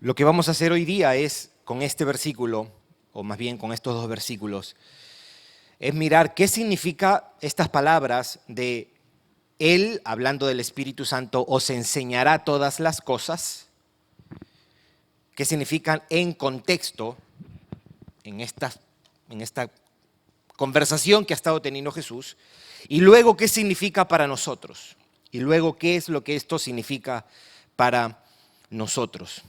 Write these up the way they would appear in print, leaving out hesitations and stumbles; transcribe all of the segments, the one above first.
Lo que vamos a hacer hoy día es, con este versículo, o más bien con estos dos versículos, es mirar qué significa estas palabras de Él, hablando del Espíritu Santo, os enseñará todas las cosas, qué significan en contexto, en esta conversación que ha estado teniendo Jesús, y luego qué significa para nosotros, y luego qué es lo que esto significa para nosotros.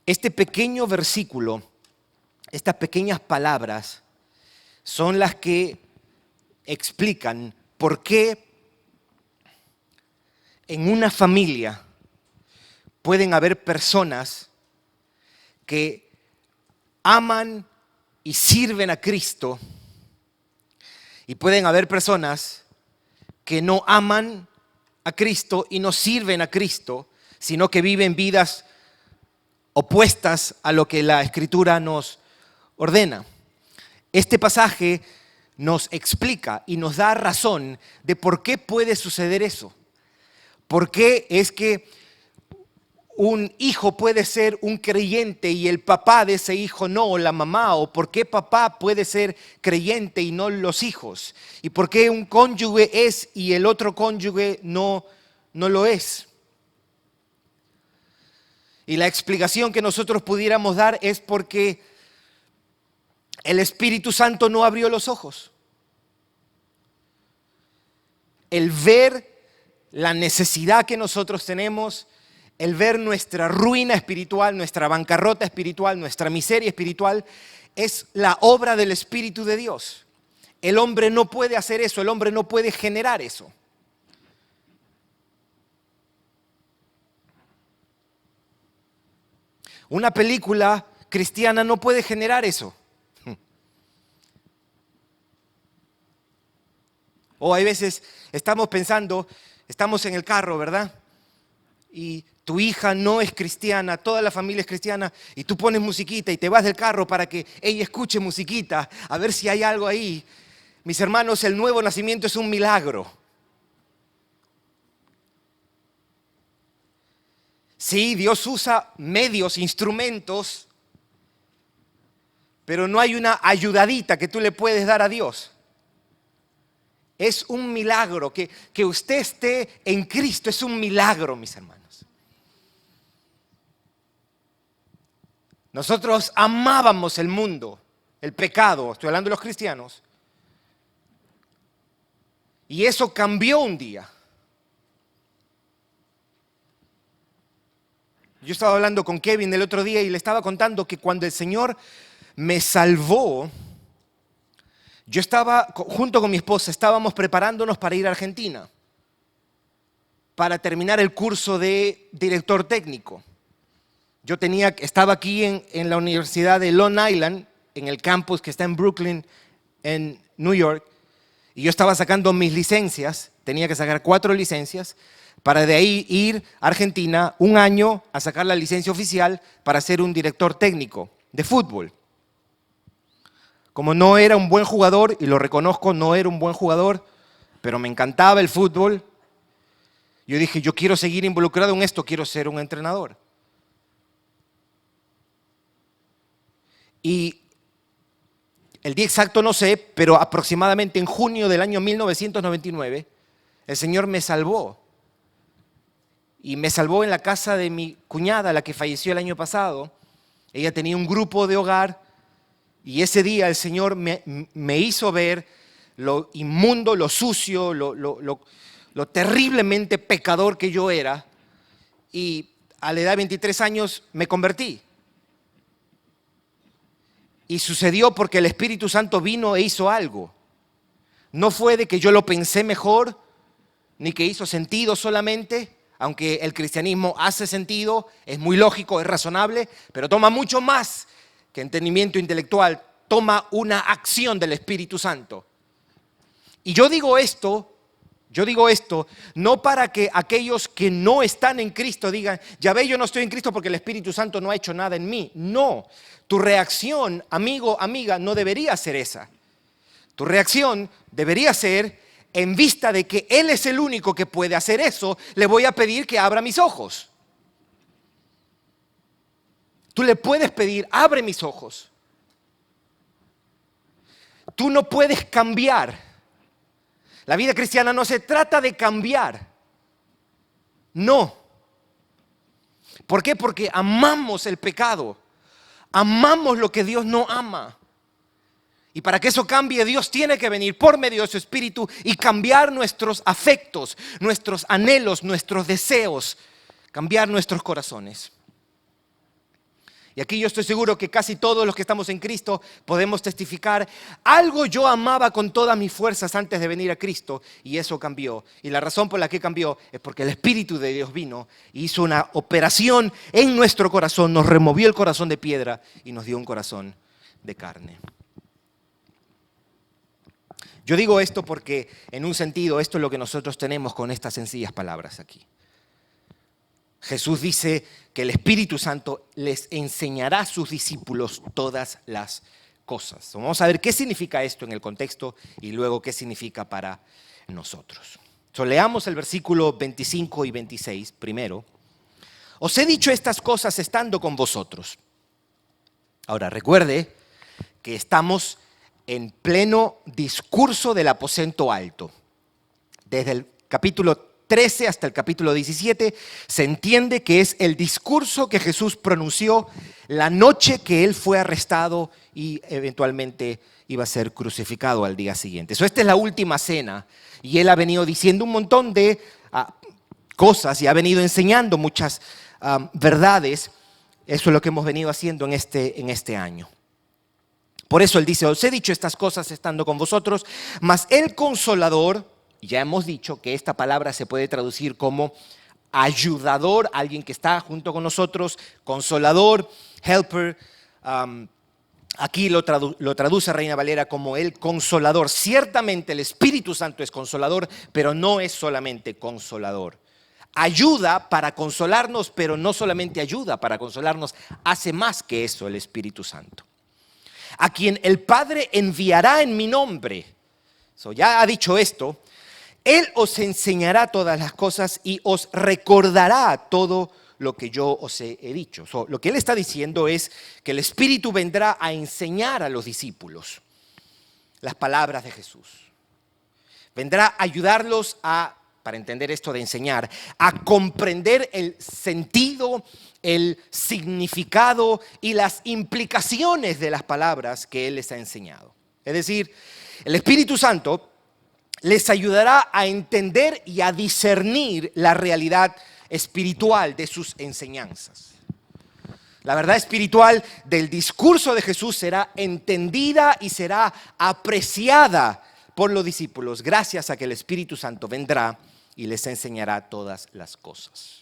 Este pequeño versículo, estas pequeñas palabras, son las que explican por qué en una familia pueden haber personas que aman y sirven a Cristo y pueden haber personas que no aman a Cristo y no sirven a Cristo, sino que viven vidas opuestas a lo que la Escritura nos ordena. Este pasaje nos explica y nos da razón de por qué puede suceder eso. ¿Por qué es que un hijo puede ser un creyente y el papá de ese hijo no, o la mamá? ¿O por qué papá puede ser creyente y no los hijos? ¿Y por qué un cónyuge es y el otro cónyuge no lo es? Y la explicación que nosotros pudiéramos dar es porque el Espíritu Santo no abrió los ojos. El ver la necesidad que nosotros tenemos, el ver nuestra ruina espiritual, nuestra bancarrota espiritual, nuestra miseria espiritual, es la obra del Espíritu de Dios. El hombre no puede hacer eso, el hombre no puede generar eso. Una película cristiana no puede generar eso. O hay veces estamos pensando, estamos en el carro, ¿verdad? Y tu hija no es cristiana, toda la familia es cristiana, y tú pones musiquita y te vas del carro para que ella escuche musiquita, a ver si hay algo ahí. Mis hermanos, el nuevo nacimiento es un milagro. Sí, Dios usa medios, instrumentos, pero no hay una ayudadita que tú le puedes dar a Dios. Es un milagro, que usted esté en Cristo es un milagro, mis hermanos. Nosotros amábamos el mundo, el pecado, estoy hablando de los cristianos, y eso cambió un día. Yo estaba hablando con Kevin el otro día y le estaba contando que cuando el Señor me salvó, yo estaba, junto con mi esposa, estábamos preparándonos para ir a Argentina, para terminar el curso de director técnico. Yo estaba aquí en la Universidad de Long Island, en el campus que está en Brooklyn, en New York, y yo estaba sacando mis licencias, tenía que sacar 4 licencias, para de ahí ir a Argentina un año a sacar la licencia oficial para ser un director técnico de fútbol. Como no era un buen jugador, y lo reconozco, no era un buen jugador, pero me encantaba el fútbol, yo dije, yo quiero seguir involucrado en esto, quiero ser un entrenador. Y el día exacto no sé, pero aproximadamente en junio del año 1999, el Señor me salvó. Y me salvó en la casa de mi cuñada, la que falleció el año pasado. Ella tenía un grupo de hogar y ese día el Señor me hizo ver lo inmundo, lo sucio, lo terriblemente pecador que yo era. Y a la edad de 23 años me convertí. Y sucedió porque el Espíritu Santo vino e hizo algo. No fue de que yo lo pensé mejor, ni que hizo sentido solamente, aunque el cristianismo hace sentido, es muy lógico, es razonable, pero toma mucho más que entendimiento intelectual, toma una acción del Espíritu Santo. Y yo digo esto no para que aquellos que no están en Cristo digan, ya ve, yo no estoy en Cristo porque el Espíritu Santo no ha hecho nada en mí. No, tu reacción, amigo, amiga, no debería ser esa. Tu reacción debería ser, en vista de que Él es el único que puede hacer eso, le voy a pedir que abra mis ojos. Tú le puedes pedir, abre mis ojos. Tú no puedes cambiar. La vida cristiana no se trata de cambiar. No. ¿Por qué? Porque amamos el pecado. Amamos lo que Dios no ama. Y para que eso cambie, Dios tiene que venir por medio de su Espíritu y cambiar nuestros afectos, nuestros anhelos, nuestros deseos, cambiar nuestros corazones. Y aquí yo estoy seguro que casi todos los que estamos en Cristo podemos testificar, algo yo amaba con todas mis fuerzas antes de venir a Cristo y eso cambió. Y la razón por la que cambió es porque el Espíritu de Dios vino y hizo una operación en nuestro corazón, nos removió el corazón de piedra y nos dio un corazón de carne. Yo digo esto porque, en un sentido, esto es lo que nosotros tenemos con estas sencillas palabras aquí. Jesús dice que el Espíritu Santo les enseñará a sus discípulos todas las cosas. Vamos a ver qué significa esto en el contexto y luego qué significa para nosotros. Leamos el versículo 25 y 26 primero. Os he dicho estas cosas estando con vosotros. Ahora, recuerde que estamos en pleno discurso del aposento alto. Desde el capítulo 13 hasta el capítulo 17 se entiende que es el discurso que Jesús pronunció la noche que Él fue arrestado y eventualmente iba a ser crucificado al día siguiente. Esta es la última cena y Él ha venido diciendo un montón de cosas y ha venido enseñando muchas verdades. Eso es lo que hemos venido haciendo en este año. Por eso Él dice, os he dicho estas cosas estando con vosotros, mas el Consolador, ya hemos dicho que esta palabra se puede traducir como ayudador, alguien que está junto con nosotros, consolador, helper. Aquí lo traduce Reina Valera como el Consolador. Ciertamente el Espíritu Santo es consolador, pero no es solamente consolador. Ayuda para consolarnos, pero no solamente ayuda para consolarnos, hace más que eso el Espíritu Santo. A quien el Padre enviará en mi nombre. Ya ha dicho esto. Él os enseñará todas las cosas y os recordará todo lo que yo os he dicho. Lo que Él está diciendo es que el Espíritu vendrá a enseñar a los discípulos las palabras de Jesús. Vendrá a ayudarlos para entender esto de enseñar, a comprender el sentido, el significado y las implicaciones de las palabras que Él les ha enseñado. Es decir, el Espíritu Santo les ayudará a entender y a discernir la realidad espiritual de sus enseñanzas. La verdad espiritual del discurso de Jesús será entendida y será apreciada por los discípulos gracias a que el Espíritu Santo vendrá y les enseñará todas las cosas.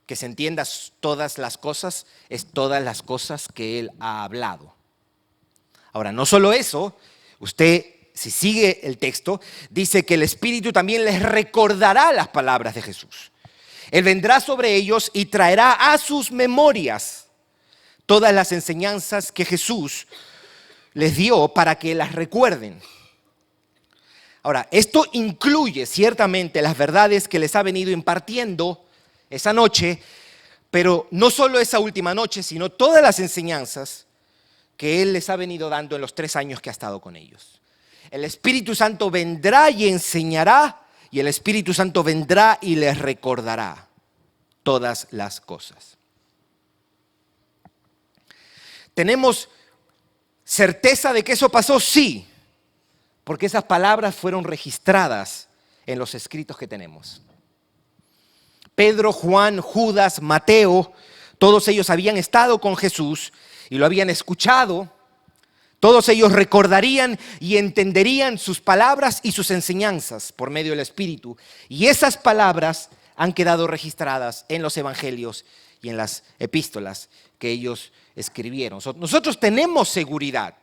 Que se entienda todas las cosas es todas las cosas que Él ha hablado. Ahora, no solo eso, usted, si sigue el texto, dice que el Espíritu también les recordará las palabras de Jesús. Él vendrá sobre ellos y traerá a sus memorias todas las enseñanzas que Jesús les dio para que las recuerden. Ahora, esto incluye ciertamente las verdades que les ha venido impartiendo esa noche, pero no solo esa última noche, sino todas las enseñanzas que Él les ha venido dando en los 3 años que ha estado con ellos. El Espíritu Santo vendrá y enseñará, y el Espíritu Santo vendrá y les recordará todas las cosas. ¿Tenemos certeza de que eso pasó? Sí, porque esas palabras fueron registradas en los escritos que tenemos. Pedro, Juan, Judas, Mateo, todos ellos habían estado con Jesús y lo habían escuchado. Todos ellos recordarían y entenderían sus palabras y sus enseñanzas por medio del Espíritu. Y esas palabras han quedado registradas en los evangelios y en las epístolas que ellos escribieron. Nosotros tenemos seguridad.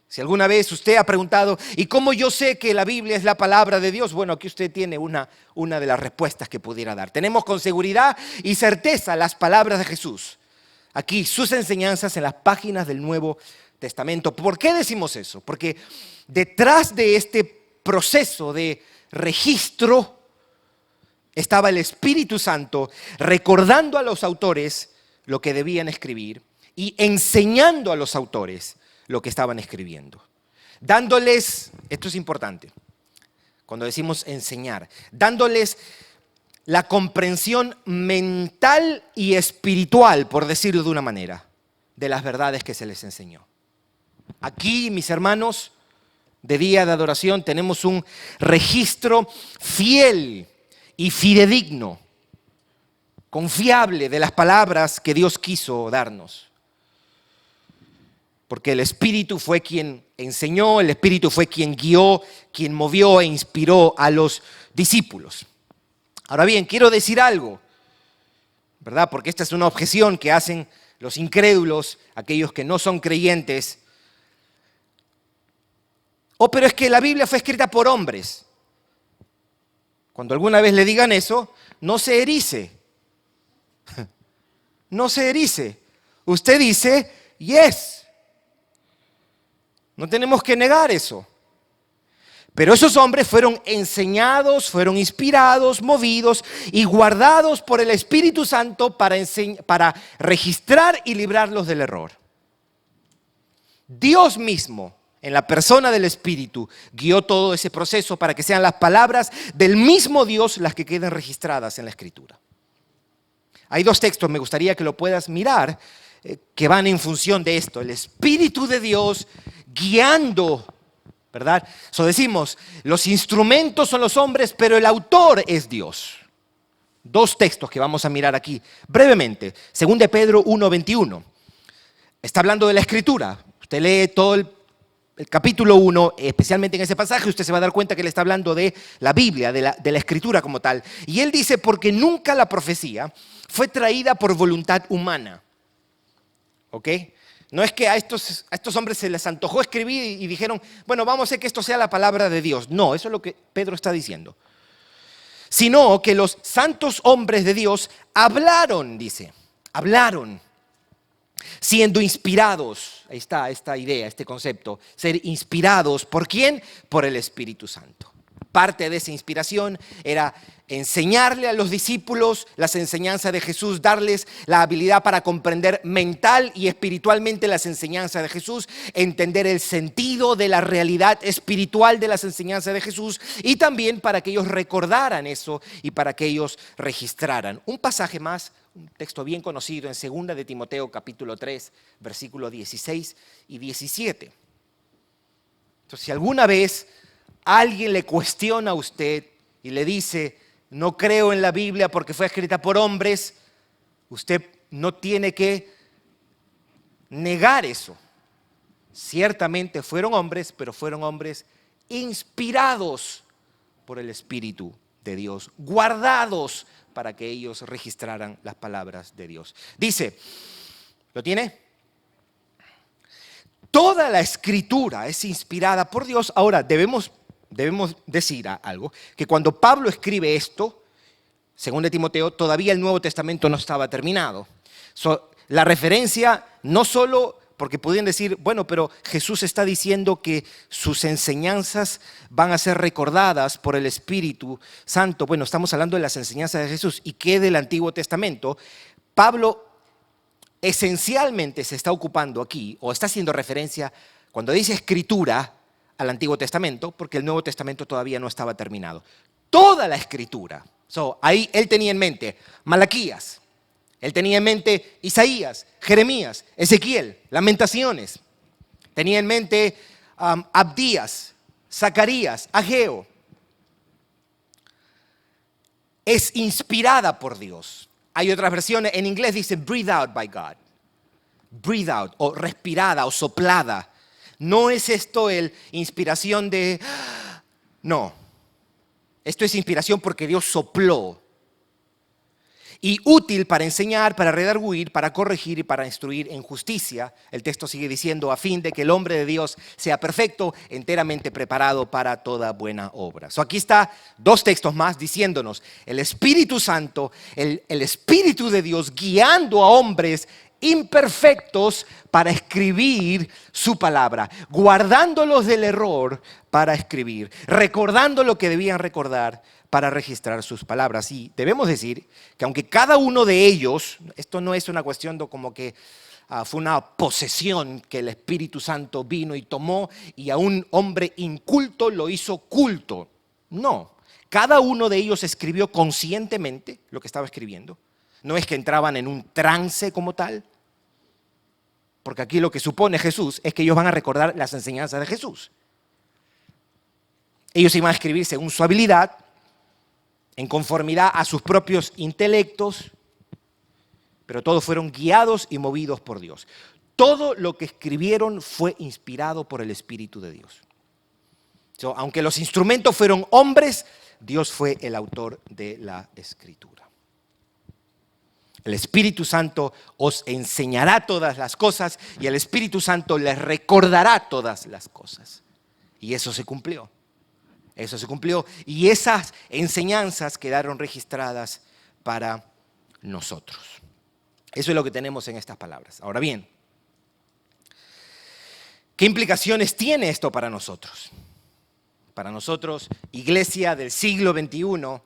Si alguna vez usted ha preguntado, ¿y cómo yo sé que la Biblia es la palabra de Dios? Bueno, aquí usted tiene una de las respuestas que pudiera dar. Tenemos con seguridad y certeza las palabras de Jesús. Aquí sus enseñanzas en las páginas del Nuevo Testamento. ¿Por qué decimos eso? Porque detrás de este proceso de registro estaba el Espíritu Santo recordando a los autores lo que debían escribir y enseñando a los autores lo que estaban escribiendo. Dándoles, esto es importante, cuando decimos enseñar, dándoles la comprensión mental y espiritual, por decirlo de una manera, de las verdades que se les enseñó. Aquí, mis hermanos, de día de adoración tenemos un registro fiel y fidedigno, confiable de las palabras que Dios quiso darnos. Porque el Espíritu fue quien enseñó, el Espíritu fue quien guió, quien movió e inspiró a los discípulos. Ahora bien, quiero decir algo, ¿verdad? Porque esta es una objeción que hacen los incrédulos, aquellos que no son creyentes. Pero es que la Biblia fue escrita por hombres. Cuando alguna vez le digan eso, no se erice. No se erice. Usted dice, yes. No tenemos que negar eso. Pero esos hombres fueron enseñados, fueron inspirados, movidos y guardados por el Espíritu Santo para registrar y librarlos del error. Dios mismo, en la persona del Espíritu, guió todo ese proceso para que sean las palabras del mismo Dios las que queden registradas en la Escritura. Hay dos textos, me gustaría que lo puedas mirar, que van en función de esto. El Espíritu de Dios guiando, ¿verdad? Decimos, los instrumentos son los hombres, pero el autor es Dios. Dos textos que vamos a mirar aquí brevemente. 2 de Pedro 1:21. Está hablando de la Escritura. Usted lee todo el capítulo 1, especialmente en ese pasaje, usted se va a dar cuenta que él está hablando de la Biblia, de la Escritura como tal. Y él dice, porque nunca la profecía fue traída por voluntad humana. ¿Ok? No es que a estos hombres se les antojó escribir y dijeron, bueno, vamos a hacer que esto sea la palabra de Dios. No, eso es lo que Pedro está diciendo. Sino que los santos hombres de Dios hablaron, dice, hablaron, siendo inspirados. Ahí está esta idea, este concepto, ser inspirados. ¿Por quién? Por el Espíritu Santo. Parte de esa inspiración era enseñarle a los discípulos las enseñanzas de Jesús, darles la habilidad para comprender mental y espiritualmente las enseñanzas de Jesús, entender el sentido de la realidad espiritual de las enseñanzas de Jesús y también para que ellos recordaran eso y para que ellos registraran. Un pasaje más, un texto bien conocido en 2 de Timoteo capítulo 3, versículos 16 y 17. Entonces, si alguna vez alguien le cuestiona a usted y le dice, no creo en la Biblia porque fue escrita por hombres, usted no tiene que negar eso. Ciertamente fueron hombres, pero fueron hombres inspirados por el Espíritu de Dios, guardados para que ellos registraran las palabras de Dios. Dice, ¿lo tiene? Toda la Escritura es inspirada por Dios. Ahora, debemos decir algo, que cuando Pablo escribe esto, según de Timoteo, todavía el Nuevo Testamento no estaba terminado. La referencia, no solo porque podían decir, bueno, pero Jesús está diciendo que sus enseñanzas van a ser recordadas por el Espíritu Santo. Bueno, estamos hablando de las enseñanzas de Jesús. ¿Y qué del Antiguo Testamento? Pablo esencialmente se está ocupando aquí, o está haciendo referencia, cuando dice Escritura, al Antiguo Testamento, porque el Nuevo Testamento todavía no estaba terminado. Toda la Escritura. Ahí él tenía en mente Malaquías, él tenía en mente Isaías, Jeremías, Ezequiel, Lamentaciones. Tenía en mente Abdías, Zacarías, Ageo. Es inspirada por Dios. Hay otras versiones, en inglés dice breathe out by God. Breathe out, o respirada, o soplada. No es esto inspiración de... No. Esto es inspiración porque Dios sopló. Y útil para enseñar, para redarguir, para corregir y para instruir en justicia. El texto sigue diciendo, a fin de que el hombre de Dios sea perfecto, enteramente preparado para toda buena obra. Aquí está dos textos más diciéndonos, el Espíritu Santo, el Espíritu de Dios guiando a hombres imperfectos para escribir su palabra, guardándolos del error para escribir, recordando lo que debían recordar para registrar sus palabras. Y debemos decir que aunque cada uno de ellos, esto no es una cuestión de como que fue una posesión que el Espíritu Santo vino y tomó y a un hombre inculto lo hizo culto. No, cada uno de ellos escribió conscientemente lo que estaba escribiendo. No es que entraban en un trance como tal, porque aquí lo que supone Jesús es que ellos van a recordar las enseñanzas de Jesús. Ellos iban a escribir según su habilidad, en conformidad a sus propios intelectos, pero todos fueron guiados y movidos por Dios. Todo lo que escribieron fue inspirado por el Espíritu de Dios. Aunque los instrumentos fueron hombres, Dios fue el autor de la Escritura. El Espíritu Santo os enseñará todas las cosas y el Espíritu Santo les recordará todas las cosas. Y eso se cumplió. Eso se cumplió. Y esas enseñanzas quedaron registradas para nosotros. Eso es lo que tenemos en estas palabras. Ahora bien, ¿qué implicaciones tiene esto para nosotros? Para nosotros, iglesia del siglo XXI,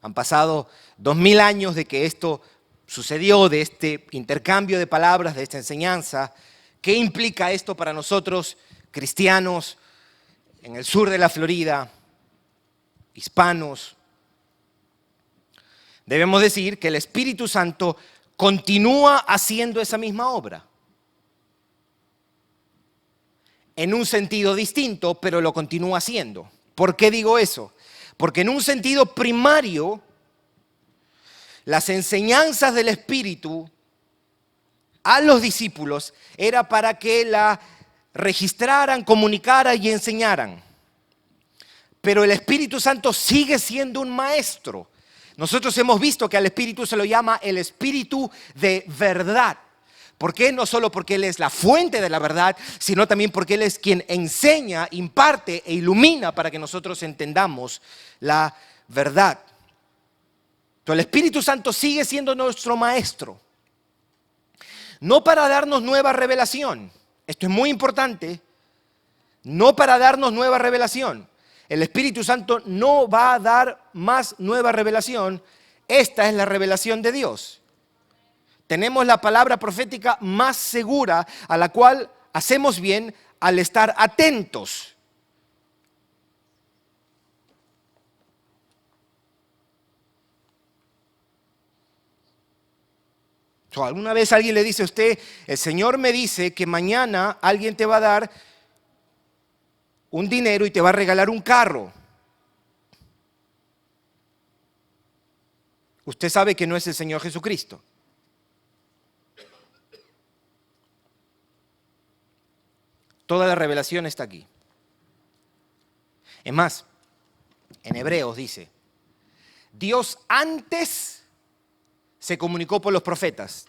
han pasado 2000 años de que esto sucedió, de este intercambio de palabras, de esta enseñanza. ¿Qué implica esto para nosotros, cristianos, en el sur de la Florida, hispanos? Debemos decir que el Espíritu Santo continúa haciendo esa misma obra. En un sentido distinto, pero lo continúa haciendo. ¿Por qué digo eso? Porque en un sentido primario, las enseñanzas del Espíritu a los discípulos era para que la registraran, comunicaran y enseñaran. Pero el Espíritu Santo sigue siendo un maestro. Nosotros hemos visto que al Espíritu se lo llama el Espíritu de verdad. ¿Por qué? No solo porque Él es la fuente de la verdad, sino también porque Él es quien enseña, imparte e ilumina para que nosotros entendamos la verdad. Pero el Espíritu Santo sigue siendo nuestro maestro. No para darnos nueva revelación. Esto es muy importante. No para darnos nueva revelación. El Espíritu Santo no va a dar más nueva revelación. Esta es la revelación de Dios. Tenemos la palabra profética más segura a la cual hacemos bien al estar atentos. ¿Alguna vez alguien le dice a usted, el Señor me dice que mañana alguien te va a dar un dinero y te va a regalar un carro? Usted sabe que no es el Señor Jesucristo. Toda la revelación está aquí. Es más, en Hebreos dice, Dios antes se comunicó por los profetas.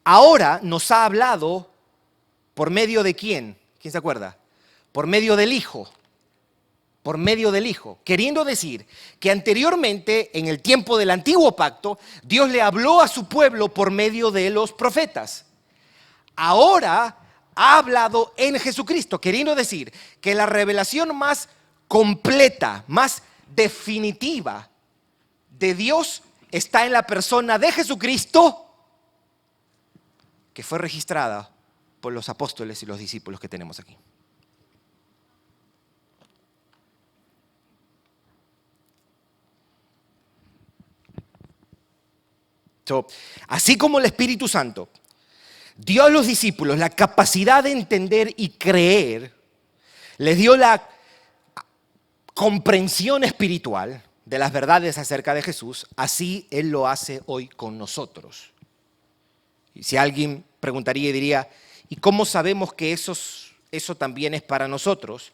Ahora nos ha hablado por medio de ¿quién? ¿Quién se acuerda? Por medio del Hijo. Por medio del Hijo. Queriendo decir que anteriormente, en el tiempo del antiguo pacto, Dios le habló a su pueblo por medio de los profetas. Ahora ha hablado en Jesucristo, queriendo decir que la revelación más completa, más definitiva de Dios está en la persona de Jesucristo, que fue registrada por los apóstoles y los discípulos que tenemos aquí. Así como el Espíritu Santo dio a los discípulos la capacidad de entender y creer, les dio la comprensión espiritual de las verdades acerca de Jesús, así Él lo hace hoy con nosotros. Y si alguien preguntaría y diría, ¿y cómo sabemos que eso también es para nosotros?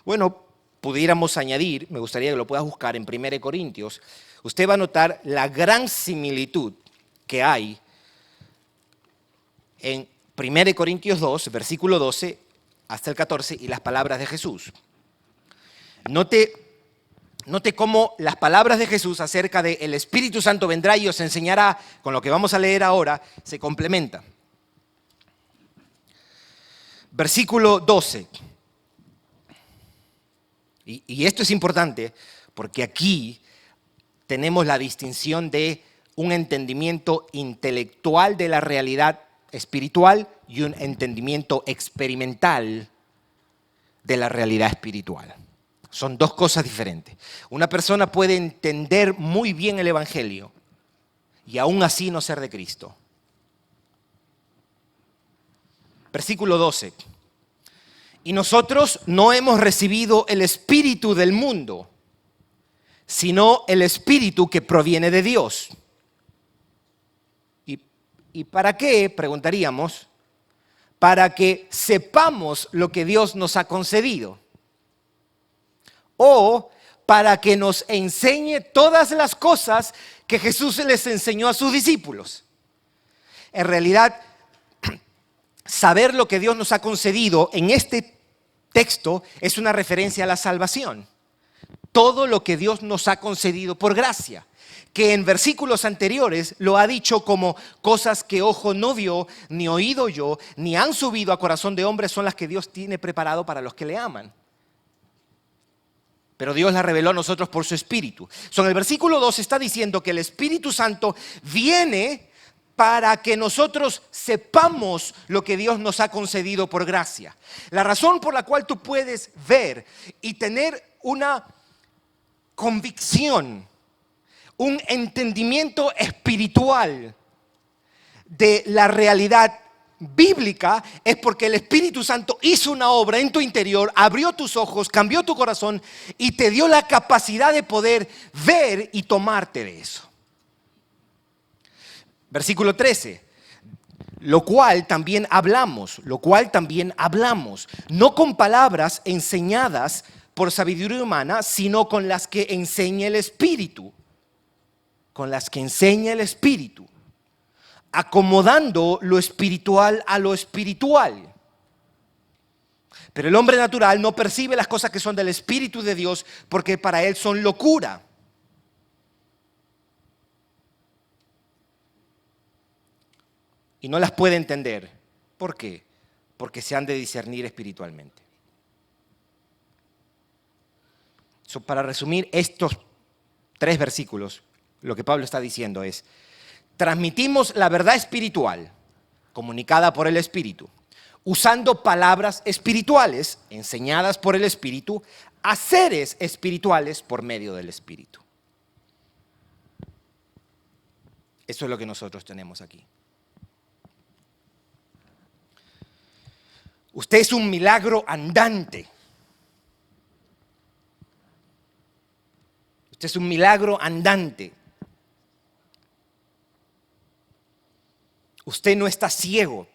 Bueno, pudiéramos añadir, me gustaría que lo puedas buscar en 1 Corintios, usted va a notar la gran similitud que hay en 1 Corintios 2, versículo 12 hasta el 14 y las palabras de Jesús. Note Note cómo las palabras de Jesús acerca de el Espíritu Santo vendrá y os enseñará, con lo que vamos a leer ahora, se complementa. Versículo 12. Y esto es importante porque aquí tenemos la distinción de un entendimiento intelectual de la realidad espiritual y un entendimiento experimental de la realidad espiritual. Son dos cosas diferentes. Una persona puede entender muy bien el Evangelio y aún así no ser de Cristo. Versículo 12. Y nosotros no hemos recibido el espíritu del mundo, sino el espíritu que proviene de Dios. ¿Y para qué? Preguntaríamos. Para que sepamos lo que Dios nos ha concedido. O para que nos enseñe todas las cosas que Jesús les enseñó a sus discípulos. En realidad, saber lo que Dios nos ha concedido en este texto es una referencia a la salvación. Todo lo que Dios nos ha concedido por gracia, que en versículos anteriores lo ha dicho como cosas que ojo no vio, ni oído yo, ni han subido a corazón de hombre, son las que Dios tiene preparado para los que le aman. Pero Dios las reveló a nosotros por su Espíritu. En el versículo 2 está diciendo que el Espíritu Santo viene para que nosotros sepamos lo que Dios nos ha concedido por gracia. La razón por la cual tú puedes ver y tener una convicción, un entendimiento espiritual de la realidad bíblica es porque el Espíritu Santo hizo una obra en tu interior, abrió tus ojos, cambió tu corazón y te dio la capacidad de poder ver y tomarte de eso. Versículo 13. Lo cual también hablamos, no con palabras enseñadas por sabiduría humana, sino con las que enseña el Espíritu. Acomodando lo espiritual a lo espiritual. Pero el hombre natural no percibe las cosas que son del Espíritu de Dios porque para él son locura. Y no las puede entender. ¿Por qué? Porque se han de discernir espiritualmente. Para resumir estos 3 versículos, lo que Pablo está diciendo es: transmitimos la verdad espiritual, comunicada por el Espíritu, usando palabras espirituales, enseñadas por el Espíritu, a seres espirituales por medio del Espíritu. Eso es lo que nosotros tenemos aquí. Usted es un milagro andante. Usted es un milagro andante. Usted no está ciego.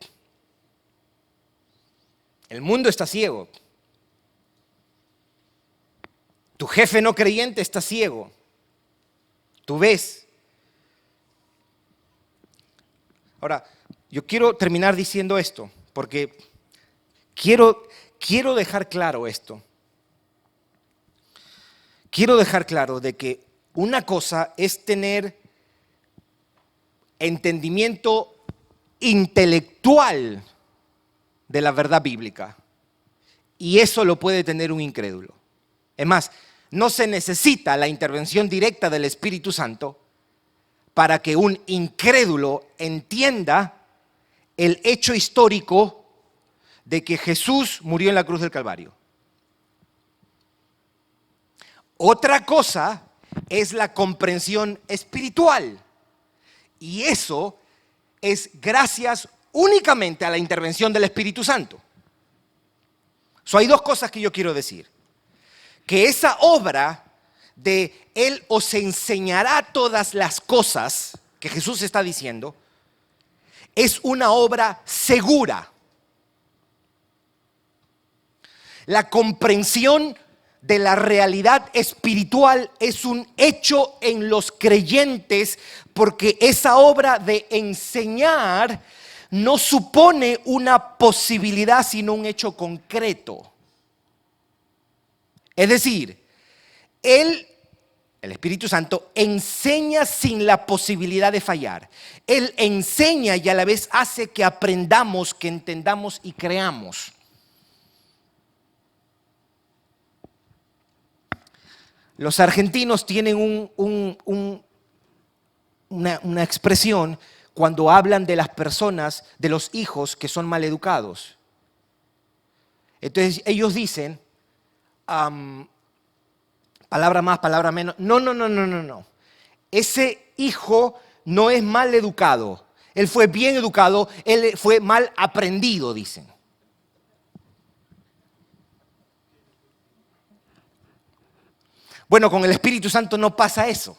El mundo está ciego. Tu jefe no creyente está ciego. Tú ves. Ahora, yo quiero terminar diciendo esto, porque quiero dejar claro esto. Quiero dejar claro de que una cosa es tener entendimiento intelectual de la verdad bíblica, y eso lo puede tener un incrédulo. Es más, no se necesita la intervención directa del Espíritu Santo para que un incrédulo entienda el hecho histórico de que Jesús murió en la cruz del Calvario. Otra cosa es la comprensión espiritual, y eso es gracias únicamente a la intervención del Espíritu Santo. Hay 2 cosas que yo quiero decir. Que esa obra de Él os enseñará todas las cosas que Jesús está diciendo es una obra segura. La comprensión de la realidad espiritual es un hecho en los creyentes, porque esa obra de enseñar no supone una posibilidad, sino un hecho concreto. Es decir, Él el Espíritu Santo enseña sin la posibilidad de fallar. Él enseña y a la vez hace que aprendamos, que entendamos y creamos. Los argentinos tienen una expresión cuando hablan de las personas, de los hijos que son mal educados. Entonces ellos dicen, palabra más, palabra menos, no. Ese hijo no es mal educado. Él fue bien educado, él fue mal aprendido, dicen. Bueno, con el Espíritu Santo no pasa eso.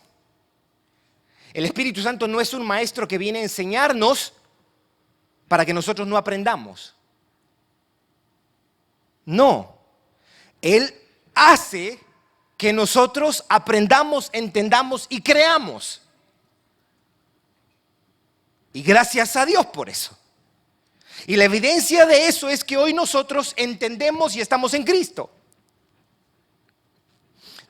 El Espíritu Santo no es un maestro que viene a enseñarnos para que nosotros no aprendamos. No. Él hace que nosotros aprendamos, entendamos y creamos. Y gracias a Dios por eso. Y la evidencia de eso es que hoy nosotros entendemos y estamos en Cristo.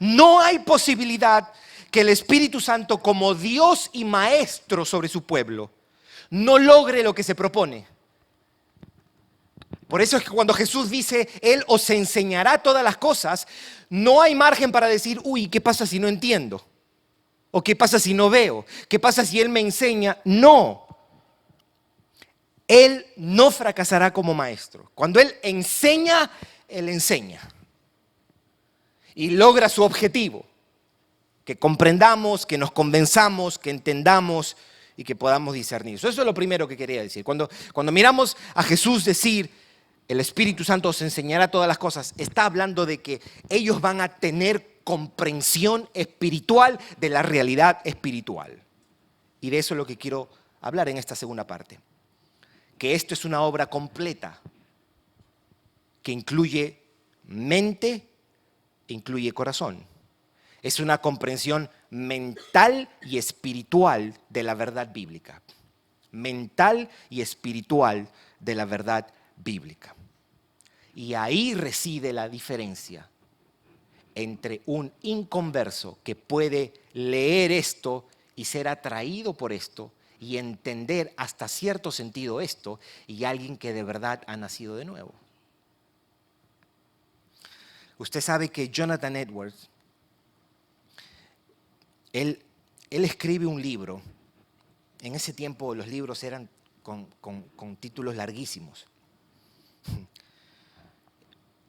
No hay posibilidad que el Espíritu Santo, como Dios y Maestro sobre su pueblo, no logre lo que se propone. Por eso es que cuando Jesús dice, Él os enseñará todas las cosas, no hay margen para decir, uy, ¿qué pasa si no entiendo? ¿O qué pasa si no veo? ¿Qué pasa si Él me enseña? No. Él no fracasará como maestro. Cuando Él enseña, Él enseña. Y logra su objetivo. Que comprendamos, que nos convenzamos, que entendamos y que podamos discernir. Eso es lo primero que quería decir. Cuando miramos a Jesús decir, el Espíritu Santo os enseñará todas las cosas, está hablando de que ellos van a tener comprensión espiritual de la realidad espiritual. Y de eso es lo que quiero hablar en esta segunda parte. Que esto es una obra completa que incluye mente, incluye corazón. Es una comprensión mental y espiritual de la verdad bíblica. Mental y espiritual de la verdad bíblica. Y ahí reside la diferencia entre un inconverso que puede leer esto y ser atraído por esto y entender hasta cierto sentido esto, y alguien que de verdad ha nacido de nuevo. Usted sabe que Jonathan Edwards, él escribe un libro. En ese tiempo los libros eran con títulos larguísimos.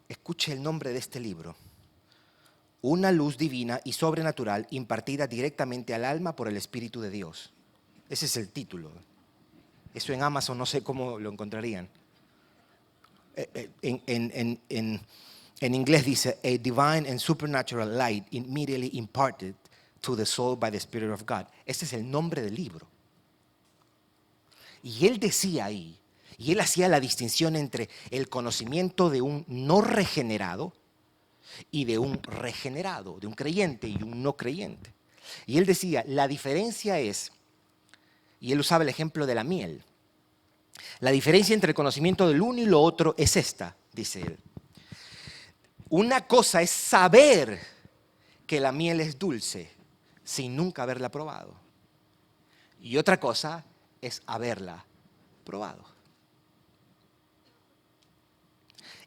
Escuche el nombre de este libro. Una luz divina y sobrenatural impartida directamente al alma por el Espíritu de Dios. Ese es el título. Eso en Amazon no sé cómo lo encontrarían. En inglés dice, a divine and supernatural light immediately imparted to the soul by the Spirit of God. Ese es el nombre del libro. Y él decía ahí, y él hacía la distinción entre el conocimiento de un no regenerado y de un regenerado, de un creyente y un no creyente. Y él decía, la diferencia es, y él usaba el ejemplo de la miel, la diferencia entre el conocimiento del uno y lo otro es esta, dice él. Una cosa es saber que la miel es dulce sin nunca haberla probado. Y otra cosa es haberla probado.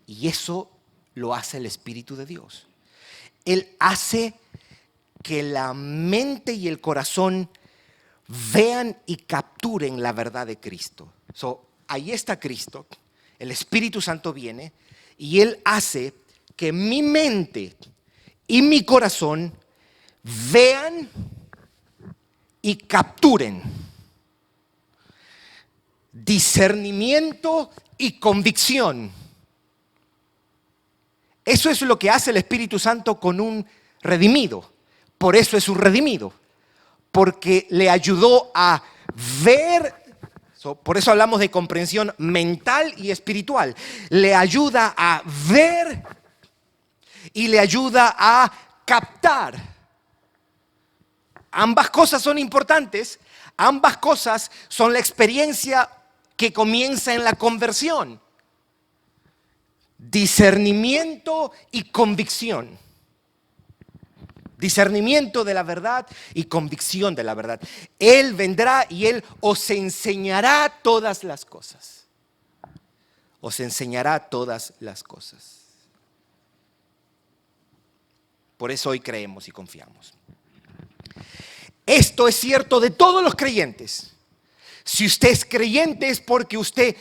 Y eso lo hace el Espíritu de Dios. Él hace que la mente y el corazón vean y capturen la verdad de Cristo. Ahí está Cristo, el Espíritu Santo viene y Él hace que mi mente y mi corazón vean y capturen discernimiento y convicción. Eso es lo que hace el Espíritu Santo con un redimido. Por eso es un redimido. Porque le ayudó a ver, por eso hablamos de comprensión mental y espiritual. Le ayuda a ver y le ayuda a captar. Ambas cosas son importantes. Ambas cosas son la experiencia que comienza en la conversión. Discernimiento y convicción. Discernimiento de la verdad y convicción de la verdad. Él vendrá y Él os enseñará todas las cosas. Os enseñará todas las cosas. Por eso hoy creemos y confiamos. Esto es cierto de todos los creyentes. Si usted es creyente es porque usted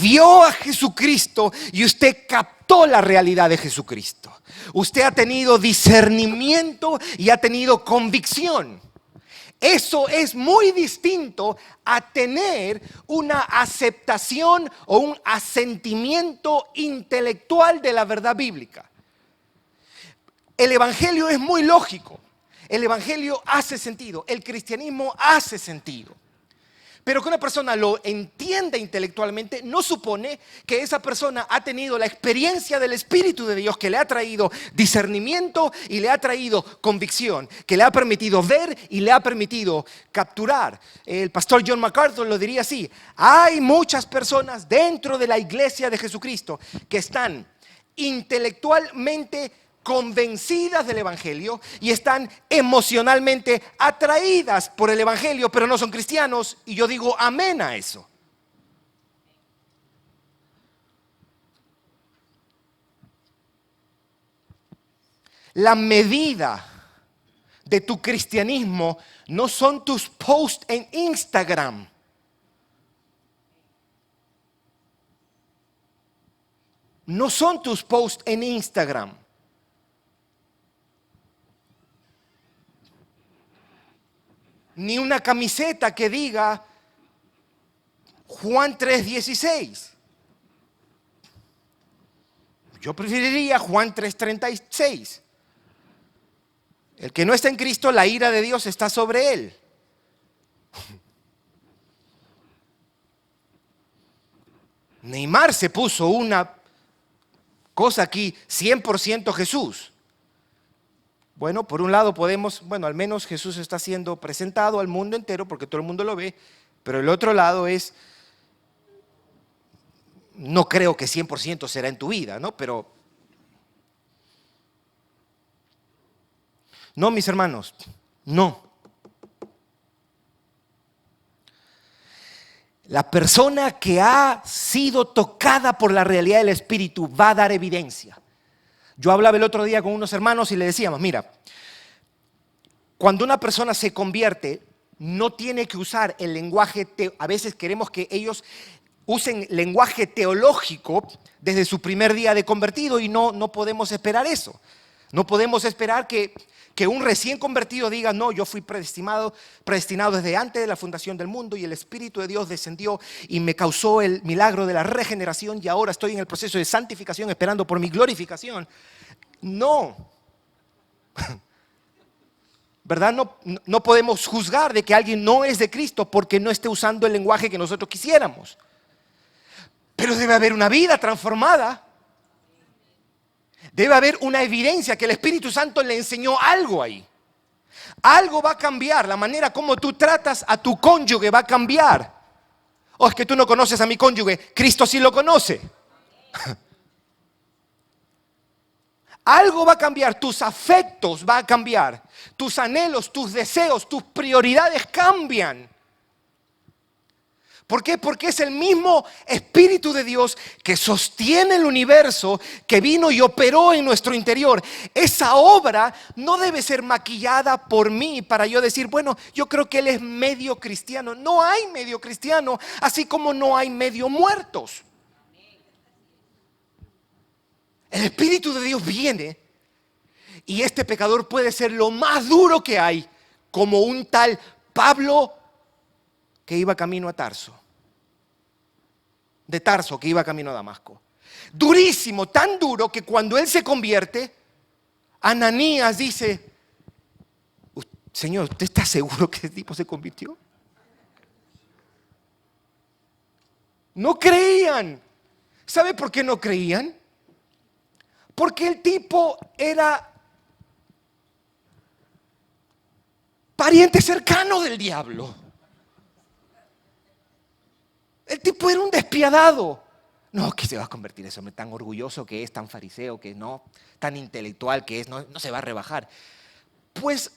vio a Jesucristo y usted captó la realidad de Jesucristo. Usted ha tenido discernimiento y ha tenido convicción. Eso es muy distinto a tener una aceptación o un asentimiento intelectual de la verdad bíblica. El evangelio es muy lógico. El evangelio hace sentido. El cristianismo hace sentido. Pero que una persona lo entienda intelectualmente no supone que esa persona ha tenido la experiencia del Espíritu de Dios que le ha traído discernimiento y le ha traído convicción, que le ha permitido ver y le ha permitido capturar. El pastor John MacArthur lo diría así: hay muchas personas dentro de la iglesia de Jesucristo que están intelectualmente convencidas del evangelio y están emocionalmente atraídas por el evangelio, pero no son cristianos, y yo digo amén a eso. La medida de tu cristianismo no son tus posts en Instagram. No son tus posts en Instagram. Ni una camiseta que diga Juan 3:16. Yo preferiría Juan 3:36. El que no está en Cristo, la ira de Dios está sobre él. Neymar se puso una cosa aquí, 100% Jesús. Bueno, por un lado podemos, al menos Jesús está siendo presentado al mundo entero porque todo el mundo lo ve, pero el otro lado es, no creo que 100% será en tu vida, ¿no? Pero, no, mis hermanos, no. La persona que ha sido tocada por la realidad del Espíritu va a dar evidencia. Yo hablaba el otro día con unos hermanos y le decíamos, mira, cuando una persona se convierte, no tiene que usar el lenguaje, a veces queremos que ellos usen lenguaje teológico desde su primer día de convertido y no podemos esperar eso. No podemos esperar que un recién convertido diga, no, yo fui predestinado desde antes de la fundación del mundo y el Espíritu de Dios descendió y me causó el milagro de la regeneración y ahora estoy en el proceso de santificación esperando por mi glorificación. No. ¿Verdad? No podemos juzgar de que alguien no es de Cristo porque no esté usando el lenguaje que nosotros quisiéramos. Pero debe haber una vida transformada. Debe haber una evidencia que el Espíritu Santo le enseñó algo ahí. Algo va a cambiar, la manera como tú tratas a tu cónyuge va a cambiar. Oh, es que tú no conoces a mi cónyuge, Cristo sí lo conoce. Algo va a cambiar, tus afectos van a cambiar, tus anhelos, tus deseos, tus prioridades cambian. ¿Por qué? Porque es el mismo Espíritu de Dios que sostiene el universo, que vino y operó en nuestro interior. Esa obra no debe ser maquillada por mí para yo decir, bueno, yo creo que él es medio cristiano. No hay medio cristiano, así como no hay medio muertos. El Espíritu de Dios viene y este pecador puede ser lo más duro que hay, como un tal Pablo que iba camino a Tarso. De Tarso, que iba camino a Damasco. Durísimo, tan duro que cuando él se convierte, Ananías dice, Señor, ¿usted está seguro que ese tipo se convirtió? No creían. ¿Sabe por qué no creían? Porque el tipo era pariente cercano del diablo. El tipo era un despiadado. No, que se va a convertir ese hombre tan orgulloso que es, tan fariseo que no, tan intelectual que es, no se va a rebajar. pues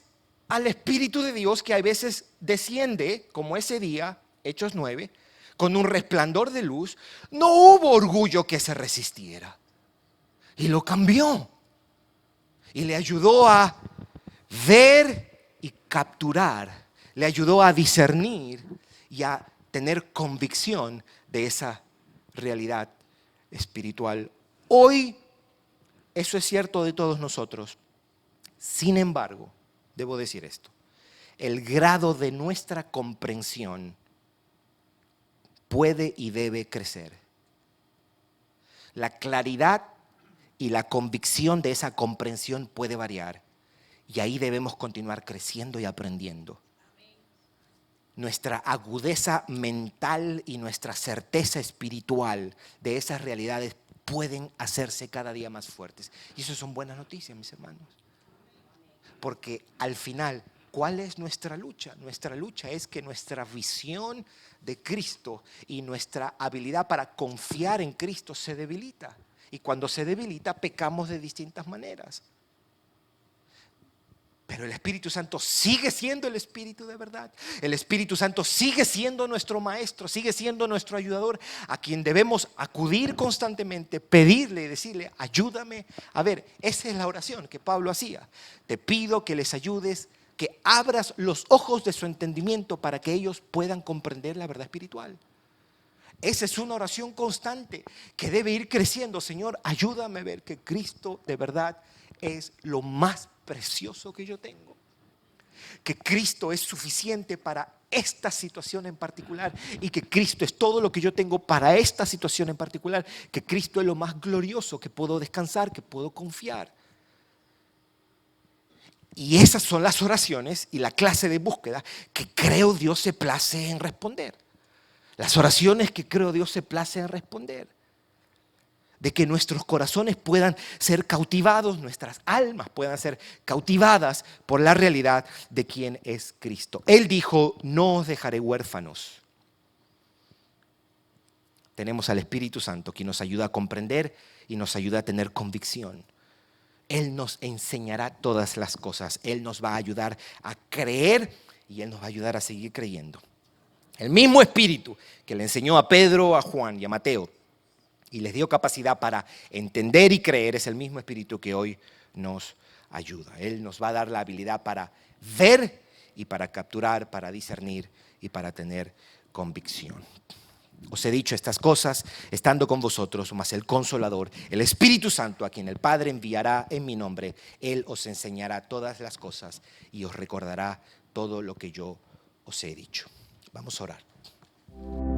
al Espíritu de Dios que a veces desciende, como ese día, Hechos 9, con un resplandor de luz, no hubo orgullo que se resistiera. Y lo cambió. Y le ayudó a ver y capturar. Le ayudó a discernir y a tener convicción de esa realidad espiritual. Hoy eso es cierto de todos nosotros. Sin embargo, debo decir esto, el grado de nuestra comprensión puede y debe crecer. La claridad y la convicción de esa comprensión puede variar. Y ahí debemos continuar creciendo y aprendiendo. Nuestra agudeza mental y nuestra certeza espiritual de esas realidades pueden hacerse cada día más fuertes. Y eso son buenas noticias, mis hermanos. Porque al final, ¿cuál es nuestra lucha? Nuestra lucha es que nuestra visión de Cristo y nuestra habilidad para confiar en Cristo se debilita. Y cuando se debilita, pecamos de distintas maneras. Pero el Espíritu Santo sigue siendo el Espíritu de verdad. El Espíritu Santo sigue siendo nuestro maestro, sigue siendo nuestro ayudador, a quien debemos acudir constantemente, pedirle y decirle, ayúdame. A ver, esa es la oración que Pablo hacía. Te pido que les ayudes, que abras los ojos de su entendimiento para que ellos puedan comprender la verdad espiritual. Esa es una oración constante que debe ir creciendo. Señor, ayúdame a ver que Cristo de verdad es lo más precioso que yo tengo. Que Cristo es suficiente para esta situación en particular y que Cristo es todo lo que yo tengo para esta situación en particular. Que Cristo es lo más glorioso, que puedo descansar, que puedo confiar. Y esas son las oraciones y la clase de búsqueda que creo Dios se place en responder. Las oraciones que creo Dios se place en responder. De que nuestros corazones puedan ser cautivados, nuestras almas puedan ser cautivadas por la realidad de quién es Cristo. Él dijo, no os dejaré huérfanos. Tenemos al Espíritu Santo que nos ayuda a comprender y nos ayuda a tener convicción. Él nos enseñará todas las cosas. Él nos va a ayudar a creer y Él nos va a ayudar a seguir creyendo. El mismo Espíritu que le enseñó a Pedro, a Juan y a Mateo y les dio capacidad para entender y creer es el mismo Espíritu que hoy nos ayuda. Él nos va a dar la habilidad para ver y para capturar, para discernir y para tener convicción. Os he dicho estas cosas estando con vosotros, mas el Consolador, el Espíritu Santo, a quien el Padre enviará en mi nombre, Él os enseñará todas las cosas y os recordará todo lo que yo os he dicho. Vamos a orar.